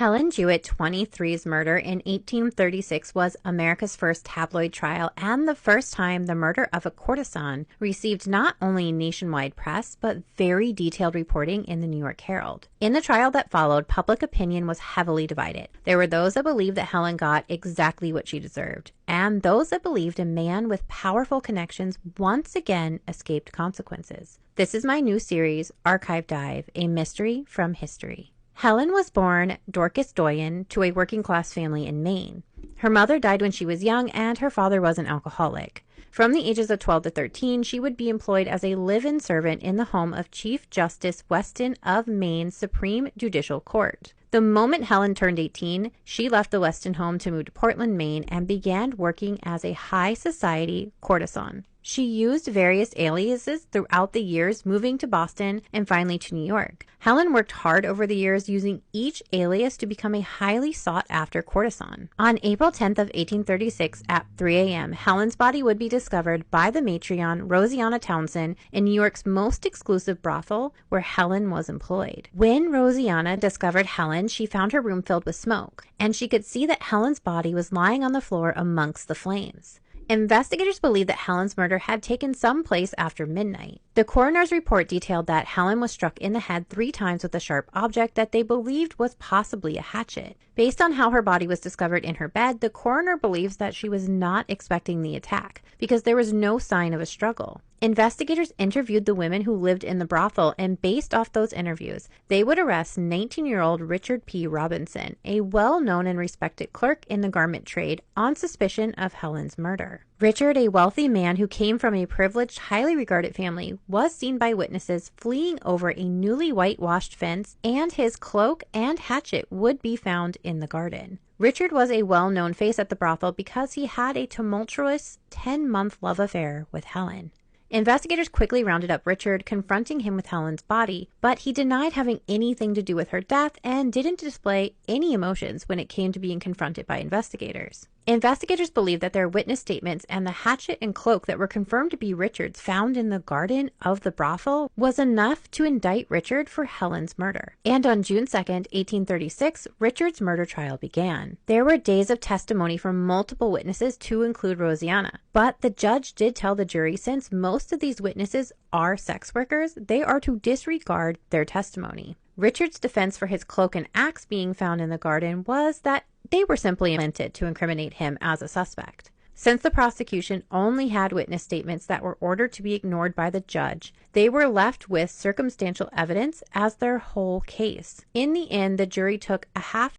Helen Jewett 23's murder in 1836 was America's first tabloid trial and the first time the murder of a courtesan received not only nationwide press but very detailed reporting in the New York Herald. In the trial that followed, public opinion was heavily divided. There were those that believed that Helen got exactly what she deserved, and those that believed a man with powerful connections once again escaped consequences. This is my new series, Archive Dive, a mystery from history. Helen was born Dorcas Doyen to a working-class family in Maine. Her mother died when she was young, and her father was an alcoholic. From the ages of 12 to 13, she would be employed as a live-in servant in the home of Chief Justice Weston of Maine's Supreme Judicial Court. The moment Helen turned 18, she left the Weston home to move to Portland, Maine, and began working as a high society courtesan. She used various aliases throughout the years, moving to Boston and finally to New York. Helen worked hard over the years, using each alias to become a highly sought-after courtesan. On April 10th of 1836 at 3 a.m., Helen's body would be discovered by the matron Rosianna Townsend in New York's most exclusive brothel, where Helen was employed. When Rosianna discovered Helen, she found her room filled with smoke, and she could see that Helen's body was lying on the floor amongst the flames. Investigators believe that Helen's murder had taken some place after midnight. The coroner's report detailed that Helen was struck in the head 3 times with a sharp object that they believed was possibly a hatchet. Based on how her body was discovered in her bed, the coroner believes that she was not expecting the attack because there was no sign of a struggle. Investigators interviewed the women who lived in the brothel, and based off those interviews, they would arrest 19-year-old Richard P. Robinson, a well-known and respected clerk in the garment trade, on suspicion of Helen's murder. Richard, a wealthy man who came from a privileged, highly regarded family, was seen by witnesses fleeing over a newly whitewashed fence, and his cloak and hatchet would be found in the garden. Richard was a well-known face at the brothel because he had a tumultuous 10-month love affair with Helen. Investigators quickly rounded up Richard, confronting him with Helen's body, but he denied having anything to do with her death and didn't display any emotions when it came to being confronted by investigators. Investigators believe that their witness statements and the hatchet and cloak that were confirmed to be Richard's found in the garden of the brothel was enough to indict Richard for Helen's murder. And on June 2nd, 1836, Richard's murder trial began. There were days of testimony from multiple witnesses to include Rosianna, but the judge did tell the jury since most of these witnesses are sex workers, they are to disregard their testimony. Richard's defense for his cloak and axe being found in the garden was that they were simply invented to incriminate him as a suspect. Since the prosecution only had witness statements that were ordered to be ignored by the judge, they were left with circumstantial evidence as their whole case. In the end, the jury took a half